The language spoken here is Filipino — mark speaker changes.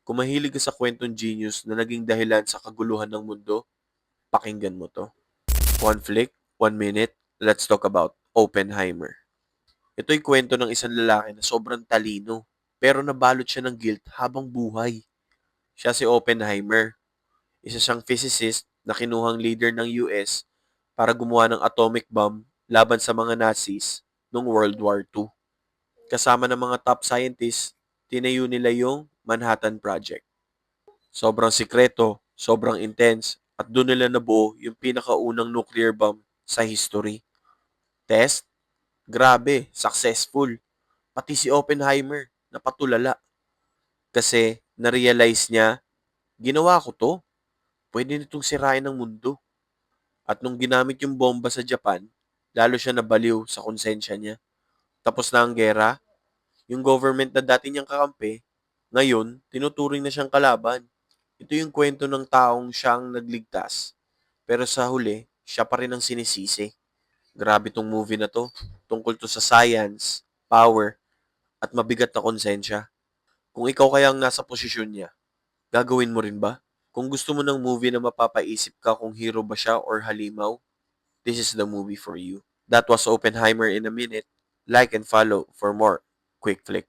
Speaker 1: Kung mahilig ka sa kwentong genius na naging dahilan sa kaguluhan ng mundo, pakinggan mo 'to. One flick, 1 minute, let's talk about Oppenheimer. Ito'y kwento ng isang lalaki na sobrang talino, pero nabalot siya ng guilt habang buhay. Siya si Oppenheimer, isa siyang physicist na kinuhang leader ng US para gumawa ng atomic bomb laban sa mga Nazis noong World War II. Kasama ng mga top scientists, tinayo nila yung Manhattan Project. Sobrang sikreto, sobrang intense, at doon nila nabuo yung pinakaunang nuclear bomb sa history. Test? Grabe, successful. Pati si Oppenheimer, napatulala. Kasi na-realize niya, ginawa ko to. Pwede nitong sirain ng mundo. At nung ginamit yung bomba sa Japan, lalo siya nabaliw sa konsensya niya. Tapos na ang gera, yung government na dati niyang kakampi, ngayon, tinuturing na siyang kalaban. Ito yung kwento ng taong siyang nagligtas, pero sa huli, siya pa rin ang sinisisi. Grabe tong movie na to. Tungkol to sa science, power, at mabigat na konsensya. Kung ikaw kaya ang nasa posisyon niya, gagawin mo rin ba? Kung gusto mo ng movie na mapapaisip ka kung hero ba siya or halimaw, this is the movie for you. That was Oppenheimer in a minute. Like and follow for more quick flick.